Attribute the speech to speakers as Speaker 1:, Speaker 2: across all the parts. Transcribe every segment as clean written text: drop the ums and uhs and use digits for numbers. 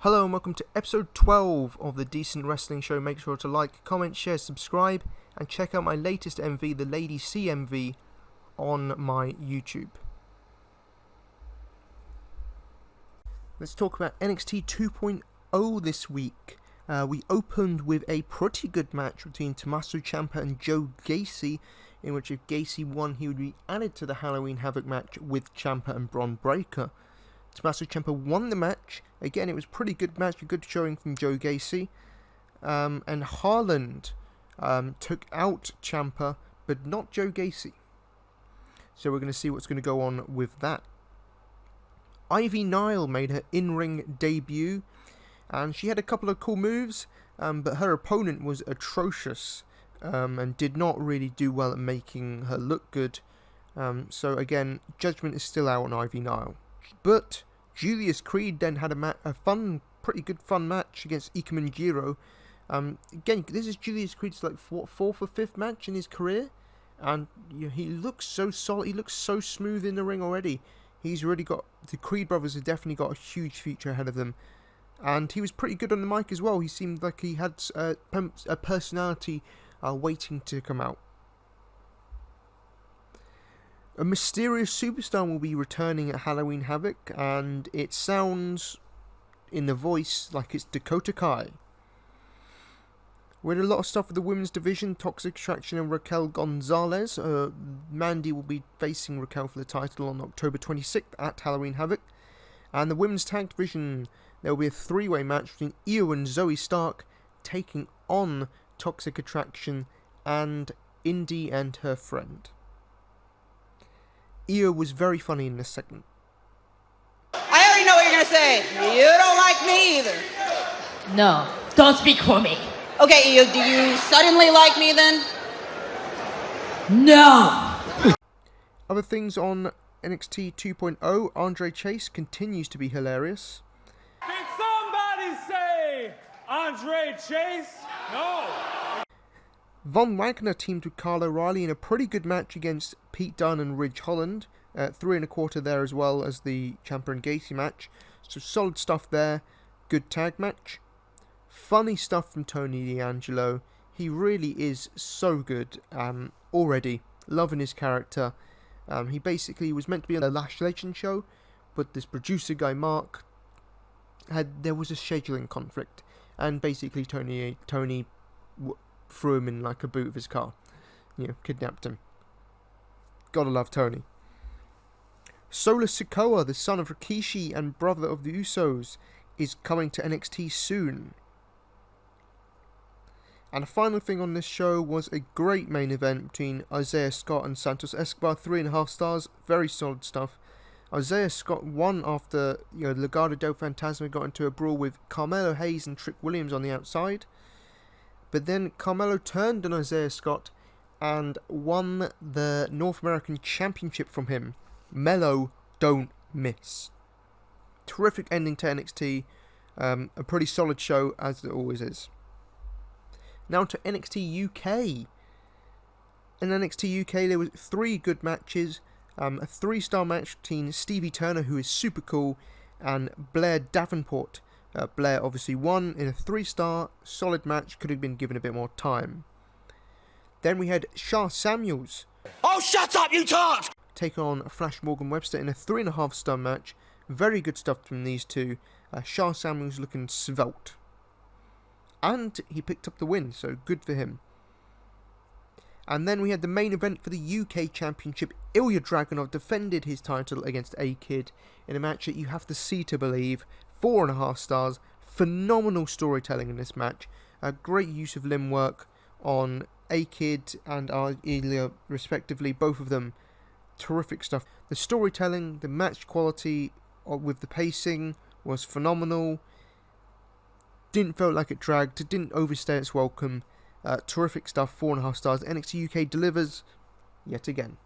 Speaker 1: Hello and welcome to episode 12 of the Decent Wrestling Show. Make sure to like, comment, share, subscribe, and check out my latest MV, the Lady CMV, on my YouTube. Let's talk about NXT 2.0 this week. We opened with a pretty good match between Tommaso Ciampa and Joe Gacy, in which if Gacy won, he would be added to the Halloween Havoc match with Ciampa and Bron Breakker. Tommaso Ciampa won the match. Again, it was a pretty good match, a good showing from Joe Gacy. And Haaland took out Ciampa, but not Joe Gacy. So we're going to see what's going to go on with that. Ivy Nile made her in-ring debut, and she had a couple of cool moves, but her opponent was atrocious and did not really do well at making her look good. So again, judgment is still out on Ivy Nile. But Julius Creed then had a pretty good fun match against Ikemen Jiro. Again, this is Julius Creed's fourth or fifth match in his career, and he looks so solid. He looks so smooth in the ring already. He's really got the Creed brothers have definitely got a huge future ahead of them, and he was pretty good on the mic as well. He seemed like he had a personality waiting to come out. A mysterious superstar will be returning at Halloween Havoc, and it sounds in the voice like it's Dakota Kai. We had a lot of stuff with the women's division, Toxic Attraction and Raquel Gonzalez. Mandy will be facing Raquel for the title on October 26th at Halloween Havoc. And the women's tag division, there will be a three-way match between Io and Zoe Stark taking on Toxic Attraction and Indy and her friend. Io was very funny in this segment.
Speaker 2: I already know what you're going to say. You don't like me either.
Speaker 3: No, don't speak for me.
Speaker 2: Okay, Io, do you suddenly like me then?
Speaker 3: No!
Speaker 1: Other things on NXT 2.0, Andre Chase continues to be hilarious.
Speaker 4: Did somebody say Andre Chase? No.
Speaker 1: Von Wagner teamed with Kyle O'Reilly in a pretty good match against Pete Dunne and Ridge Holland. 3 1/4 there as well as the Ciampa and Gacy match. So solid stuff there. Good tag match. Funny stuff from Tony D'Angelo. He really is so good already. Loving his character. He basically was meant to be on the Lash Legend show, but this producer guy Mark there was a scheduling conflict, and basically Tony threw him in like a boot of his car. Kidnapped him. Gotta love Tony. Solo Sikoa, the son of Rikishi and brother of the Usos, is coming to NXT soon. And the final thing on this show was a great main event between Isaiah Scott and Santos Escobar, 3.5 stars, very solid stuff. Isaiah Scott won after Legado del Fantasma got into a brawl with Carmelo Hayes and Trick Williams on the outside. But then Carmelo turned on Isaiah Scott and won the North American Championship from him. Melo don't miss. Terrific ending to NXT. A pretty solid show, as it always is. Now to NXT UK. In NXT UK, there was 3 good matches. A 3-star match between Stevie Turner, who is super cool, and Blair Davenport. Blair obviously won in a 3-star, solid match, could have been given a bit more time. Then we had Shah Samuels.
Speaker 5: Oh, shut up, you tart!
Speaker 1: Taking on Flash Morgan Webster in a 3.5-star match. Very good stuff from these two. Shah Samuels looking svelte. And he picked up the win, so good for him. And then we had the main event for the UK Championship. Ilya Dragunov defended his title against A-Kid in a match that you have to see to believe. 4.5 stars. Phenomenal storytelling in this match. A great use of limb work on A-Kid and Ilya respectively. Both of them terrific stuff. The storytelling, the match quality with the pacing was phenomenal. Didn't feel like it dragged. It didn't overstay its welcome. Terrific stuff. 4.5 stars. NXT UK delivers yet again.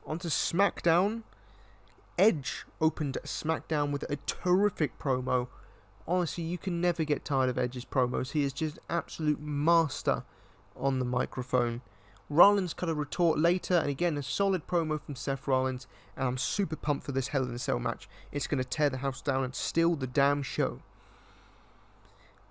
Speaker 1: On to SmackDown. Edge opened SmackDown with a terrific promo. Honestly, you can never get tired of Edge's promos. He is just absolute master on the microphone. Rollins cut a retort later, and again a solid promo from Seth Rollins, and I'm super pumped for this Hell in a Cell match. It's going to tear the house down and steal the damn show.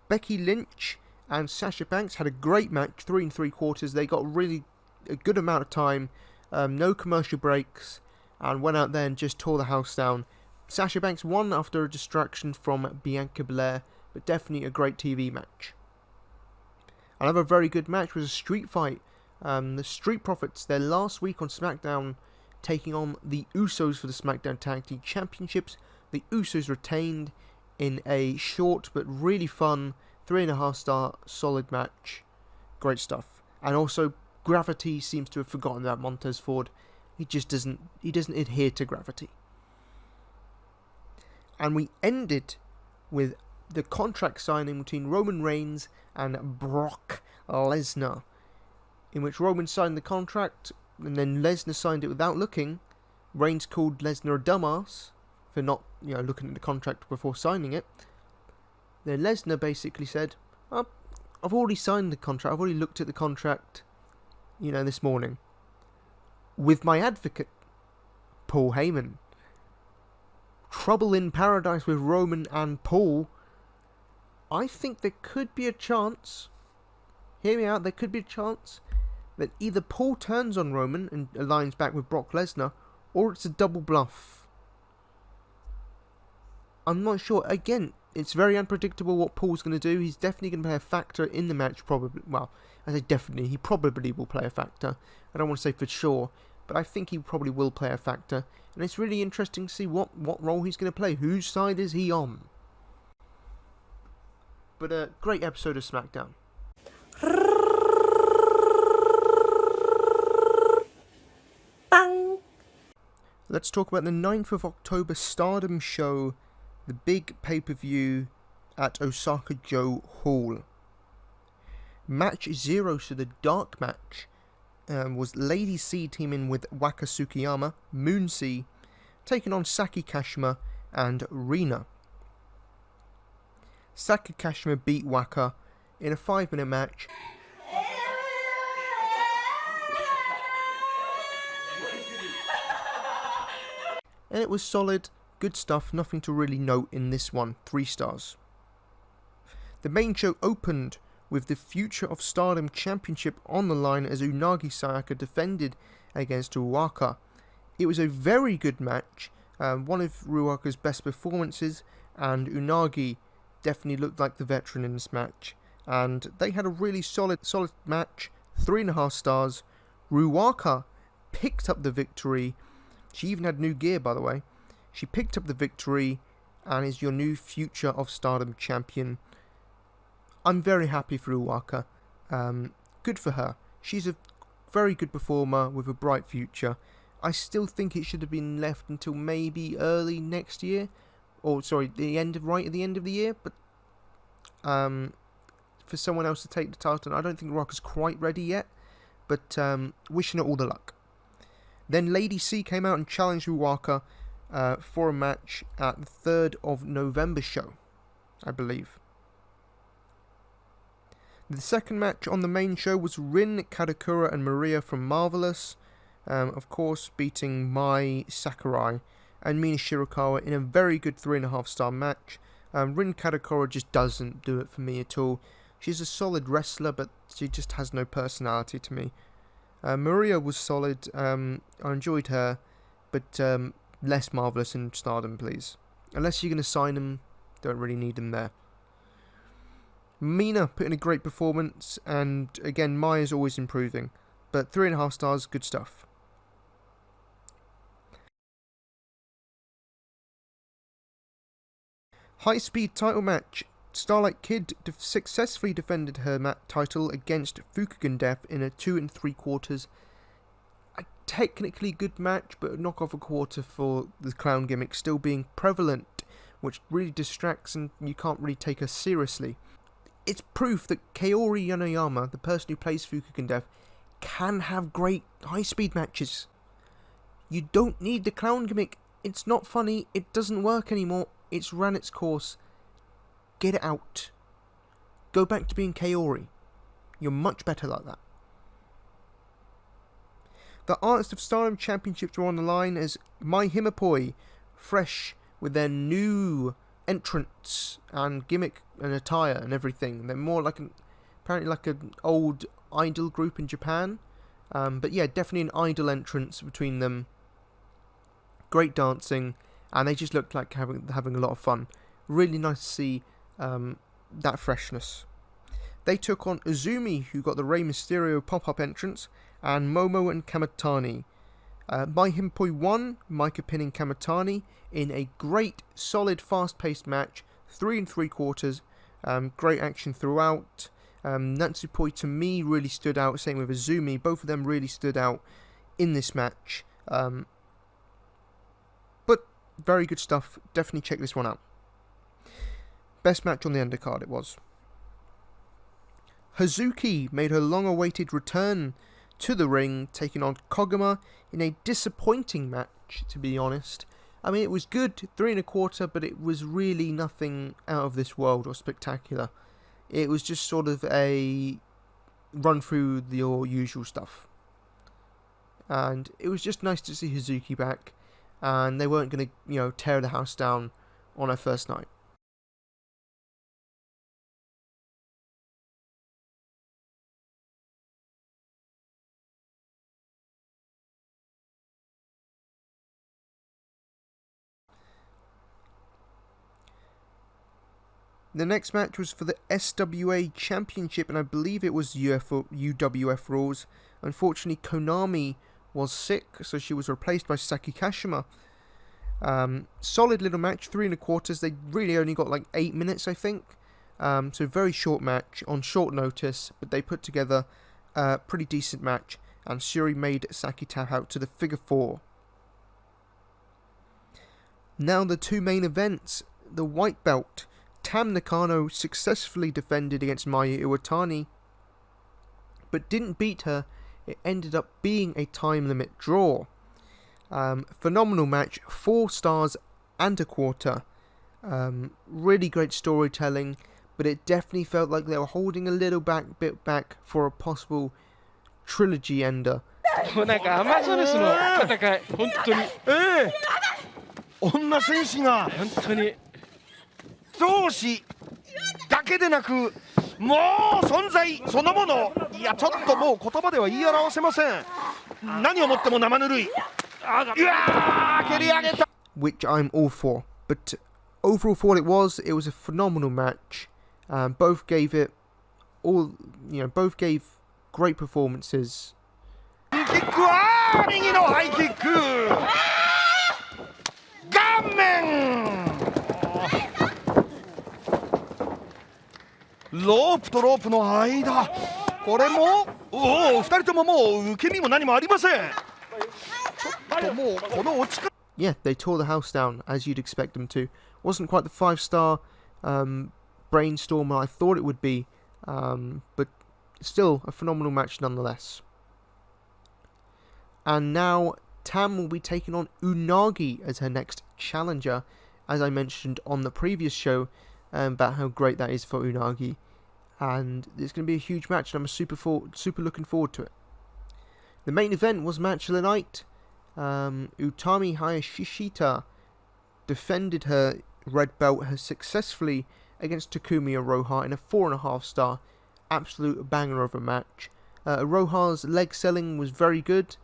Speaker 1: Becky Lynch and Sasha Banks had a great match, 3 3/4. They got really a good amount of time, no commercial breaks, and went out there and just tore the house down. Sasha Banks won after a distraction from Bianca Belair, but definitely a great TV match. Another very good match was a street fight. The Street Profits, their last week on SmackDown, taking on the Usos for the SmackDown Tag Team Championships. The Usos retained in a short but really fun 3.5-star solid match. Great stuff. And also, Gravity seems to have forgotten about Montez Ford. He doesn't adhere to Gravity. And we ended with the contract signing between Roman Reigns and Brock Lesnar, in which Roman signed the contract, and then Lesnar signed it without looking. Reigns called Lesnar a dumbass for not, looking at the contract before signing it. Then Lesnar basically said, I've already signed the contract, I've already looked at the contract, this morning, with my advocate, Paul Heyman. Trouble in paradise with Roman and Paul. I think there could be a chance, hear me out, there could be a chance that either Paul turns on Roman and aligns back with Brock Lesnar, or it's a double bluff. I'm not sure. Again, it's very unpredictable what Paul's going to do. He's definitely going to play a factor in the match, probably. Well, I say definitely, he probably will play a factor. I don't want to say for sure, but I think he probably will play a factor. And it's really interesting to see what role he's going to play. Whose side is he on? But a great episode of SmackDown. Let's talk about the 9th of October Stardom show, the big pay-per-view at Osaka-jo Hall. Match 0, so the dark match, was Lady C teaming with Waka Tsukiyama, Moon C, taking on Saki Kashima and Rina. Saki Kashima beat Waka in a 5-minute match. And it was solid, good stuff, nothing to really note in this one, 3 stars. The main show opened with the Future of Stardom Championship on the line as Unagi Sayaka defended against Ruaka. It was a very good match, one of Ruaka's best performances, and Unagi definitely looked like the veteran in this match. And they had a really solid match, 3.5 stars. Ruaka picked up the victory. She even had new gear, by the way. She picked up the victory and is your new Future of Stardom champion. I'm very happy for Ruaka. Good for her. She's a very good performer with a bright future. I still think it should have been left until maybe early next year. Or, sorry, right at the end of the year. But for someone else to take the title, I don't think Ruaka's quite ready yet. But wishing her all the luck. Then Lady C came out and challenged Ruaka for a match at the 3rd of November show, I believe. The second match on the main show was Rin, Kadakura and Maria from Marvelous, of course beating Mai Sakurai and Mina Shirakawa in a very good 3.5-star match. Rin Kadakura just doesn't do it for me at all. She's a solid wrestler, but she just has no personality to me. Maria was solid, I enjoyed her, but less Marvelous in Stardom, please. Unless you're going to sign them, don't really need them there. Mina put in a great performance, and again, Maya's always improving, but 3.5 stars, good stuff. High-speed title match. Starlight Kid successfully defended her title against Fukugen Death in a 2 3/4. A technically good match, but a knock off a quarter for the clown gimmick still being prevalent, which really distracts and you can't really take her seriously. It's proof that Kaori Yanoyama, the person who plays Fukugen Death, can have great high-speed matches. You don't need the clown gimmick. It's not funny. It doesn't work anymore. It's ran its course. Get it out. Go back to being Kaori. You're much better like that. The Artist of Stardom Championships were on the line as My Himapoi, fresh with their new entrance and gimmick and attire and everything. They're more like apparently like an old idol group in Japan. But yeah, definitely an idol entrance between them. Great dancing, and they just looked like having a lot of fun. Really nice to see that freshness. They took on Izumi, who got the Rey Mysterio pop-up entrance, and Momo and Kamatani. Mai Himpoi won, Micah pinning Kamatani in a great, solid, fast-paced match, 3 3/4. Great action throughout. Natsupoi to me really stood out, same with Izumi. Both of them really stood out in this match. But very good stuff. Definitely check this one out. Best match on the undercard it was. Hazuki made her long-awaited return to the ring, taking on Koguma in a disappointing match, to be honest. I mean, it was good, 3 1/4, but it was really nothing out of this world or spectacular. It was just sort of a run through your usual stuff. And it was just nice to see Hazuki back, and they weren't going to, tear the house down on her first night. The next match was for the SWA Championship, and I believe it was UWF rules. Unfortunately, Konami was sick, so she was replaced by Saki Kashima. Solid little match, 3 1/4. They really only got like 8 minutes, I think. So very short match on short notice, but they put together a pretty decent match, and Syuri made Saki tap out to the figure 4. Now the two main events. The white belt. Tam Nakano successfully defended against Maya Iwatani, but didn't beat her. It ended up being a time limit draw. Phenomenal match, 4 stars and a quarter. Really great storytelling, but it definitely felt like they were holding a little bit back for a possible trilogy ender.
Speaker 6: なんかアマゾネスの戦い、本当に。
Speaker 5: 女戦士が
Speaker 6: 本当に。
Speaker 5: 同志だけでなく、もう存在そのもの、いやちょっともう言葉では言い表せません。何をもっても生ぬるい。うわー、蹴り上げた。
Speaker 1: Which I'm all for, but overall for what it was a phenomenal match. Both gave it all, both gave great performances.
Speaker 5: キックは右のハイキック。顔面。ロープとロープの間、これも2人とももう受け身も何もありません。ちょっともうこの落ち方。
Speaker 1: Yeah, they tore the house down as you'd expect them to. Wasn't quite the 5-star brainstormer I thought it would be, but still a phenomenal match nonetheless. And now Tam will be taking on Unagi as her next challenger, as I mentioned on the previous show about how great that is for Unagi. And it's going to be a huge match, and I'm super looking forward to it. The main event was match of the night. Utami Hayashishita defended her red belt successfully against Takumi Aroha in a 4.5-star. Absolute banger of a match. Aroha's leg selling was very good.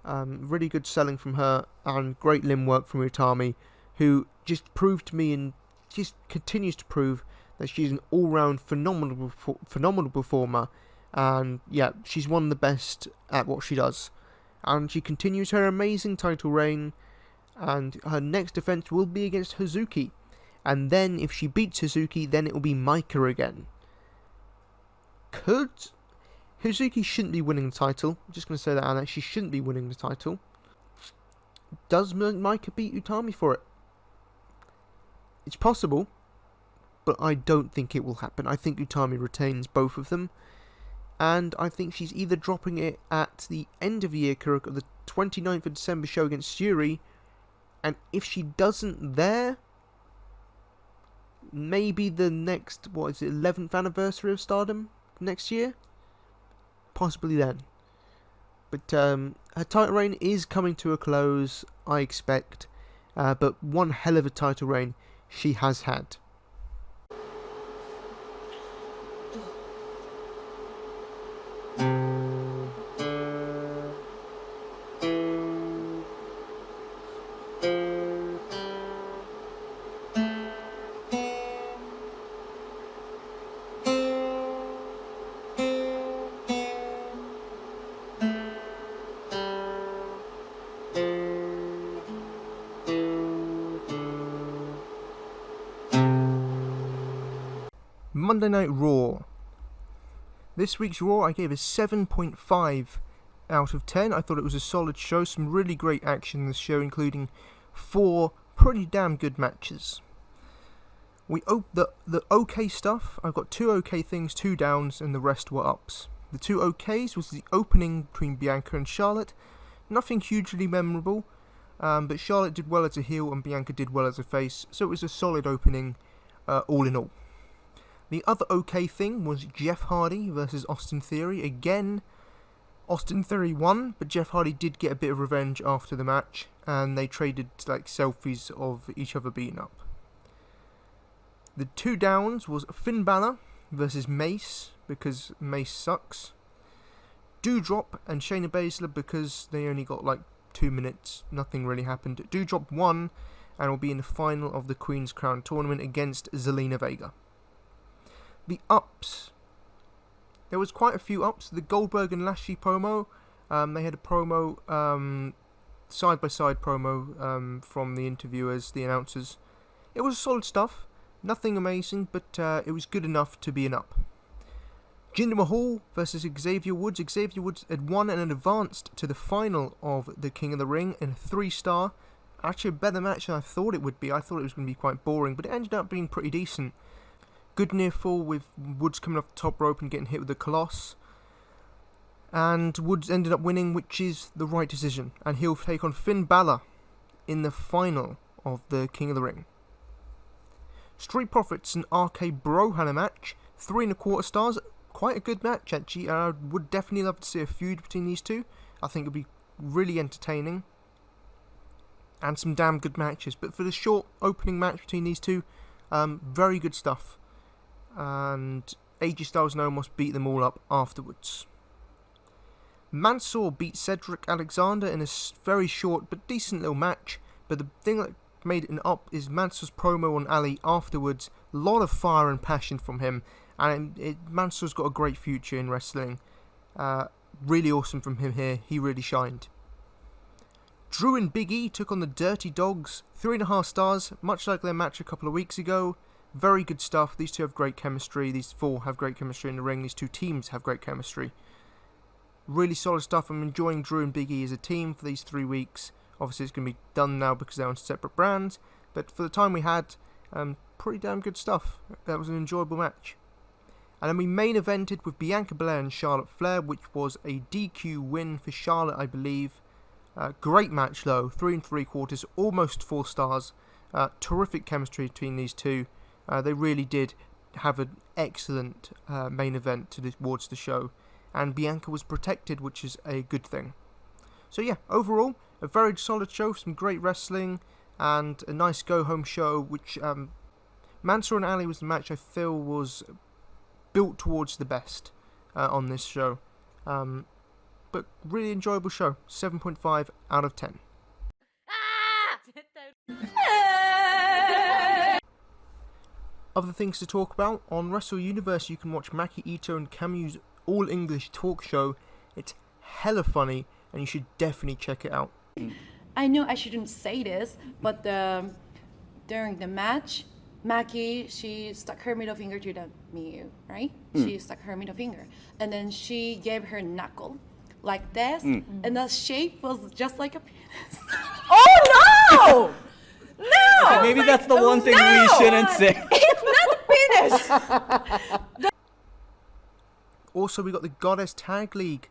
Speaker 1: Really good selling from her, and great limb work from Utami, who just proved to me and just continues to prove that she's an all-round phenomenal performer, and yeah, she's one of the best at what she does. And she continues her amazing title reign, and her next defense will be against Hazuki, and then if she beats Hazuki, then it will be Micah again. Hazuki shouldn't be winning the title. I'm just going to say that, Anna. She shouldn't be winning the title. Does Micah beat Utami for it? It's possible, but I don't think it will happen. I think Utami retains both of them, and I think she's either dropping it at the end of the year, the 29th of December show against Syuri, and if she doesn't there, maybe the next, 11th anniversary of Stardom next year? Possibly then. But her title reign is coming to a close, I expect. But one hell of a title reign she has had. Monday Night Raw. This week's Raw I gave a 7.5 out of 10. I thought it was a solid show, some really great action in this show, including 4 pretty damn good matches. The okay stuff, I've got 2 okay things, 2 downs, and the rest were ups. The 2 okays was the opening between Bianca and Charlotte. Nothing hugely memorable, but Charlotte did well as a heel and Bianca did well as a face, so it was a solid opening all in all. The other okay thing was Jeff Hardy versus Austin Theory. Again, Austin Theory won, but Jeff Hardy did get a bit of revenge after the match, and they traded like selfies of each other beating up. The 2 downs was Finn Balor versus Mace, because Mace sucks. Doudrop and Shayna Baszler, because they only got like 2 minutes, nothing really happened. Doudrop won, and will be in the final of the Queen's Crown tournament against Zelina Vega. The ups. There was quite a few ups. The Goldberg and Lashley promo. They had a promo, side-by-side promo from the interviewers, the announcers. It was solid stuff. Nothing amazing, but it was good enough to be an up. Jinder Mahal versus Xavier Woods. Xavier Woods had won and advanced to the final of the King of the Ring in a 3-star. Actually a better match than I thought it would be. I thought it was going to be quite boring, but it ended up being pretty decent. Good near fall with Woods coming off the top rope and getting hit with the Colossus. And Woods ended up winning, which is the right decision. And he'll take on Finn Balor in the final of the King of the Ring. Street Profits and RK Bro had a match. 3.25 stars. Quite a good match, actually. I would definitely love to see a feud between these two. I think it would be really entertaining. And some damn good matches. But for the short opening match between these two, very good stuff. And AJ Styles and Omos beat them all up afterwards. Mansoor beat Cedric Alexander in a very short but decent little match, but the thing that made it an up is Mansoor's promo on Ali afterwards. A lot of fire and passion from him, and Mansoor's got a great future in wrestling. Really awesome from him here, he really shined. Drew and Big E took on the Dirty Dogs, 3.5 stars, much like their match a couple of weeks ago. Very good stuff. These two have great chemistry. These 4 have great chemistry in the ring. These 2 teams have great chemistry. Really solid stuff. I'm enjoying Drew and Big E as a team for these 3 weeks. Obviously, it's going to be done now because they're on separate brands. But for the time we had, pretty damn good stuff. That was an enjoyable match. And then we main evented with Bianca Belair and Charlotte Flair, which was a DQ win for Charlotte, I believe. Great match, though. 3.75, almost 4 stars. Terrific chemistry between these two. They really did have an excellent main event towards the show, and Bianca was protected, which is a good thing. So yeah, overall, a very solid show, some great wrestling, and a nice go-home show, which Mansoor and Ali was the match I feel was built towards the best on this show. But really enjoyable show, 7.5 out of 10. Other things to talk about, on Wrestle Universe you can watch Maki Ito and Camu's all-English talk show. It's hella funny, and you should definitely check it out.
Speaker 7: I know I shouldn't say this, but during the match, Maki, she stuck her middle finger to the Miyu, right? She stuck her middle finger. And then she gave her knuckle like this, and the shape was just like a penis.
Speaker 8: Oh no! No!
Speaker 9: Okay, maybe that's the one thing we shouldn't say.
Speaker 7: It's not a penis!
Speaker 1: Also, we got the Goddess Tag League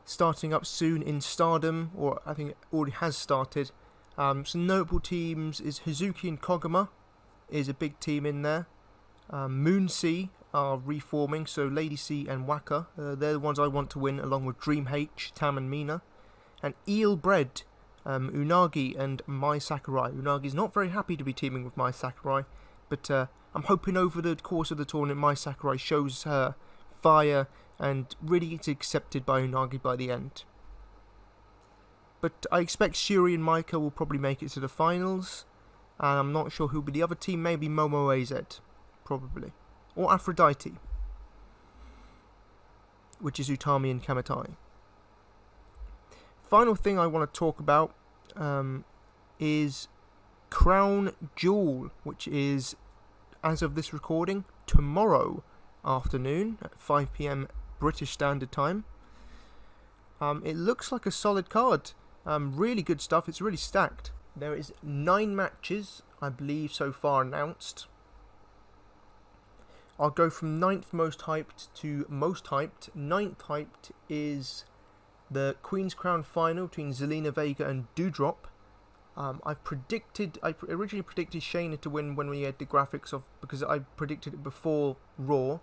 Speaker 1: starting up soon in Stardom, or I think it already has started. Some notable teams is Hazuki and Koguma is a big team in there. Moonsea are reforming, so Lady C and Waka, they're the ones I want to win, along with Dream H, Tam and Mina. And Eel Bread, Unagi and Mai Sakurai. Unagi's not very happy to be teaming with Mai Sakurai, but I'm hoping over the course of the tournament Mai Sakurai shows her fire and really gets accepted by Unagi by the end. But I expect Shuri and Maika will probably make it to the finals, and I'm not sure who'll be the other team, maybe Momo AZ, probably. Or Aphrodite, which is Utami and Kamatai. Final thing I want to talk about is Crown Jewel, which is, as of this recording, tomorrow afternoon at 5 PM British Standard Time. It looks like a solid card. Really good stuff. It's really stacked. There is 9 matches, I believe, so far announced. I'll go from 9th most hyped to most hyped. 9th hyped is the Queen's Crown final between Zelina Vega and Doudrop. I originally predicted Shayna to win when we had the graphics of, because I predicted it before Raw.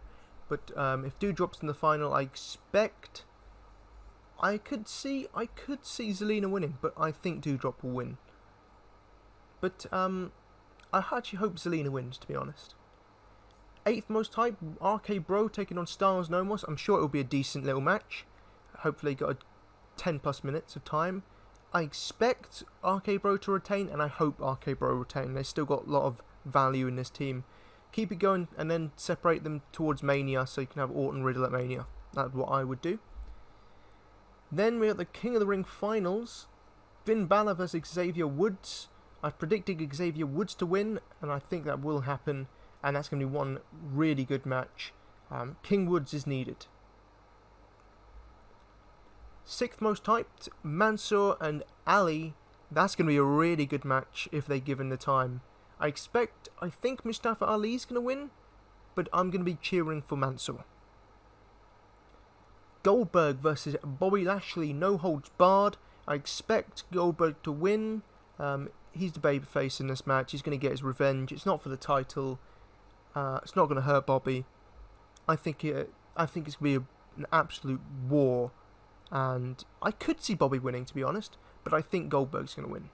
Speaker 1: But if Doudrop's in the final, I expect I could see Zelina winning, but I think Doudrop will win. But I actually hope Zelina wins, to be honest. 8th most hype, RK Bro taking on Styles Nomos. I'm sure it'll be a decent little match. Hopefully got a 10 plus minutes of time. I expect RK Bro to retain, and I hope RK Bro retain. They've still got a lot of value in this team. Keep it going, and then separate them towards Mania, so you can have Orton Riddle at Mania. That's what I would do. Then we got the King of the Ring finals. Finn Balor versus Xavier Woods. I've predicted Xavier Woods to win, and I think that will happen. And that's going to be one really good match. King Woods is needed. 6th most hyped, Mansoor and Ali. That's going to be a really good match if they give him the time. I think Mustafa Ali's going to win, but I'm going to be cheering for Mansoor. Goldberg versus Bobby Lashley, no holds barred. I expect Goldberg to win. He's the babyface in this match. He's going to get his revenge. It's not for the title. It's not going to hurt Bobby. I think it's going to be an absolute war, and I could see Bobby winning, to be honest, but I think Goldberg's going to win.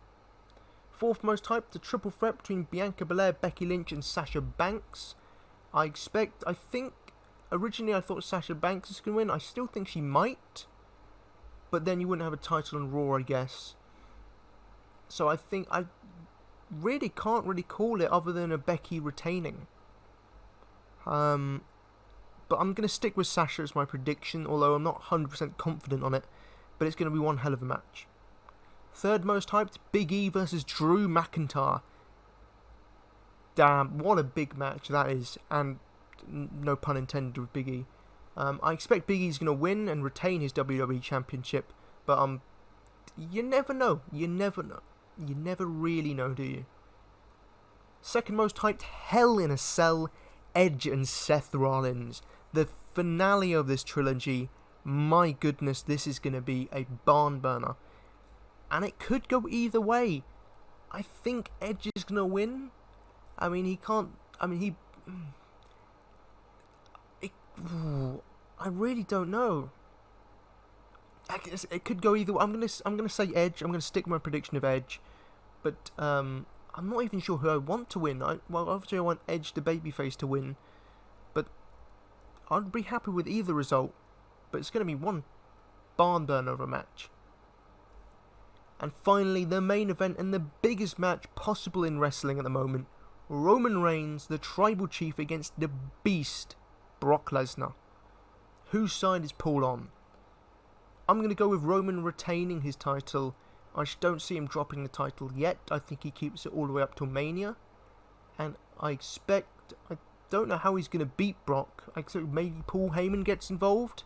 Speaker 1: 4th most hyped, the triple threat between Bianca Belair, Becky Lynch, and Sasha Banks. Originally I thought Sasha Banks was going to win. I still think she might, but then you wouldn't have a title on Raw, I guess. So I think I really can't call it other than a Becky retaining. But I'm going to stick with Sasha as my prediction, although I'm not 100% confident on it. But it's going to be one hell of a match. 3rd most hyped, Big E versus Drew McIntyre. Damn, what a big match that is. And no pun intended with Big E. I expect Big E's going to win and retain his WWE Championship. But you never know. You never know. You never really know, do you? 2nd most hyped, Hell in a Cell, Edge and Seth Rollins. The finale of this trilogy. My goodness, this is going to be a barn burner. And it could go either way. I think Edge is going to win. I really don't know. It could go either way. I'm gonna say Edge. I'm gonna stick with my prediction of Edge. But I'm not even sure who I want to win. Obviously I want Edge, the babyface, to win. But I'd be happy with either result. But it's going to be one barn burner of a match. And finally, the main event and the biggest match possible in wrestling at the moment. Roman Reigns, the Tribal Chief, against the Beast, Brock Lesnar. Whose side is Paul on? I'm going to go with Roman retaining his title. I just don't see him dropping the title yet. I think he keeps it all the way up till Mania. And I don't know how he's going to beat Brock. I expect maybe Paul Heyman gets involved.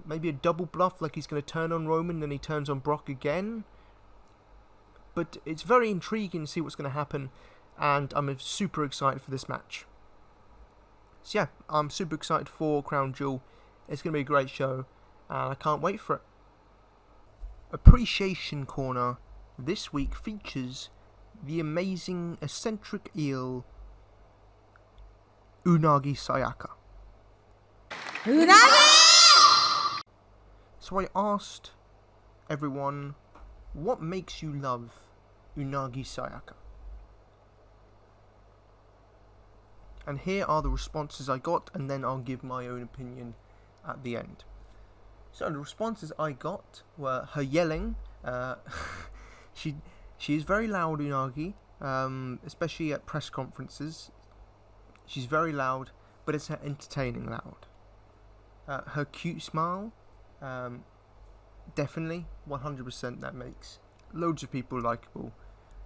Speaker 1: Maybe a double bluff, like he's going to turn on Roman, then he turns on Brock again. But it's very intriguing to see what's going to happen, and I'm super excited for this match. So yeah, I'm super excited for Crown Jewel. It's going to be a great show, and I can't wait for it. Appreciation Corner this week features the amazing eccentric eel Unagi Sayaka. So I asked everyone, what makes you love Unagi Sayaka? And here are the responses I got, and then I'll give my own opinion at the end. So the responses I got were her yelling. She is very loud, Unagi, especially at press conferences. She's very loud, but it's her entertaining loud. Her cute smile, definitely 100%. That makes loads of people likable.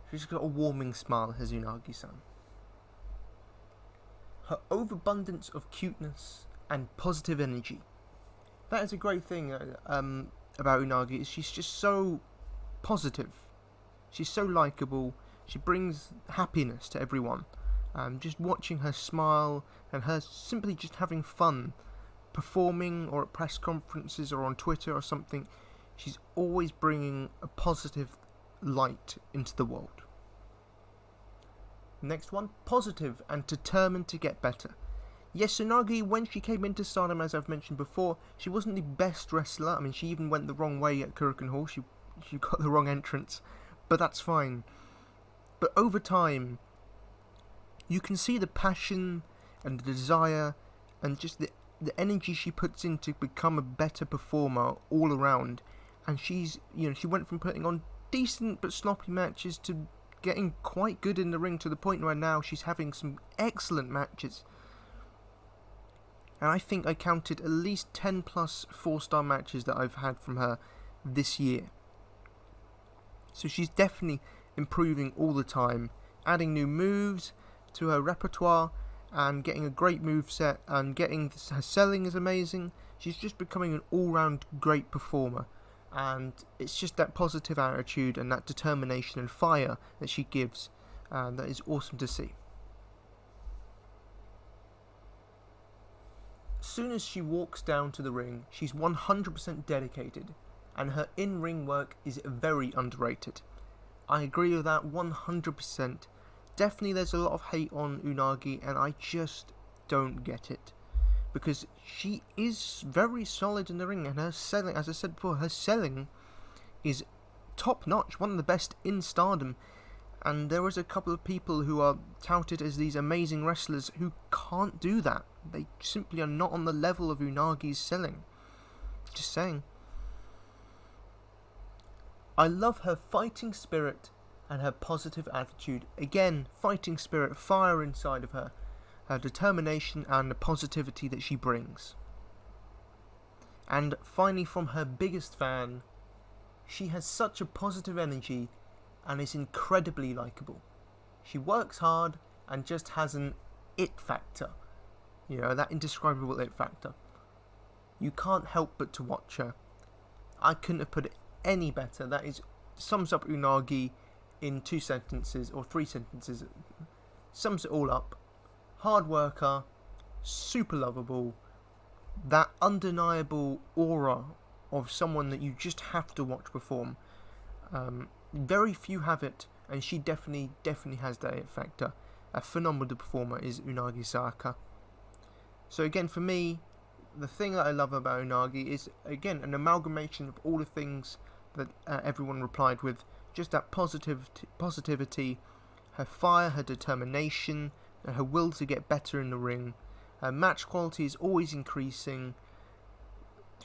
Speaker 1: She's got a warming smile, has Unagi-san. Her overabundance of cuteness and positive energy. That is a great thing about Unagi, is she's just so positive. She's so likable. She brings happiness to everyone. Just watching her smile and her simply just having fun, performing or at press conferences or on Twitter or something, she's always bringing a positive light into the world. Next one, positive and determined to get better. Yes, Unagi, when she came into Stardom, as I've mentioned before, she wasn't the best wrestler. I mean, she even went the wrong way at Kurikan Hall. She got the wrong entrance, but that's fine. But over time, you can see the passion and the desire and just the energy she puts in to become a better performer all around. And she went from putting on decent but sloppy matches to getting quite good in the ring, to the point where now she's having some excellent matches. And I think I counted at least 10 plus 4-star matches that I've had from her this year. So she's definitely improving all the time, adding new moves to her repertoire and getting a great move set, and her selling is amazing. She's just becoming an all-round great performer, and it's just that positive attitude and that determination and fire that she gives that is awesome to see. As soon as she walks down to the ring, she's 100% dedicated, and her in-ring work is very underrated. I agree with that 100%. Definitely there's a lot of hate on Unagi, and I just don't get it. Because she is very solid in the ring, and her selling, as I said before, her selling is top-notch, one of the best in Stardom. And there is a couple of people who are touted as these amazing wrestlers who can't do that. They simply are not on the level of Unagi's selling. Just saying. I love her fighting spirit and her positive attitude. Again, fighting spirit, fire inside of her. Her determination and the positivity that she brings. And finally, from her biggest fan, she has such a positive energy and is incredibly likable. She works hard and just has an it factor. You know, that indescribable it factor. You can't help but to watch her. I couldn't have put it any better. That sums up Unagi in 2 sentences or 3 sentences. Sums it all up. Hard worker, super lovable, that undeniable aura of someone that you just have to watch perform. Very few have it, and she definitely has that it factor. A phenomenal performer is Unagi Sayaka. So again, for me, the thing that I love about Unagi is, again, an amalgamation of all the things that everyone replied with. Just that positivity, her fire, her determination, and her will to get better in the ring. Her match quality is always increasing.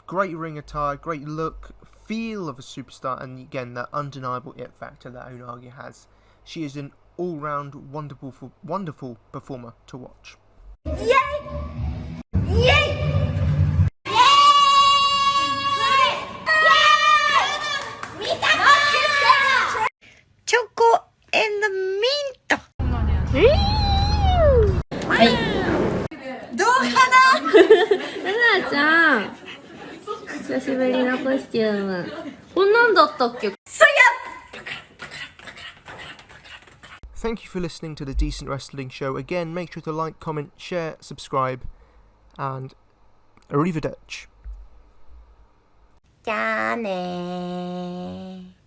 Speaker 1: Great ring attire, great look, feel of a superstar, and again, that undeniable it factor that Unagi has. She is an all-round wonderful performer to watch.
Speaker 8: Yay! Yay! Choco and the mint.
Speaker 3: はい。
Speaker 8: どうかな？
Speaker 3: ルナちゃん。久しぶりのコスチューム。こんなんだったっけ？
Speaker 1: Thank you for listening to the Decent Wrestling Show. Again, make sure to like, comment, share, subscribe, and arrivederci.
Speaker 8: じゃあねー。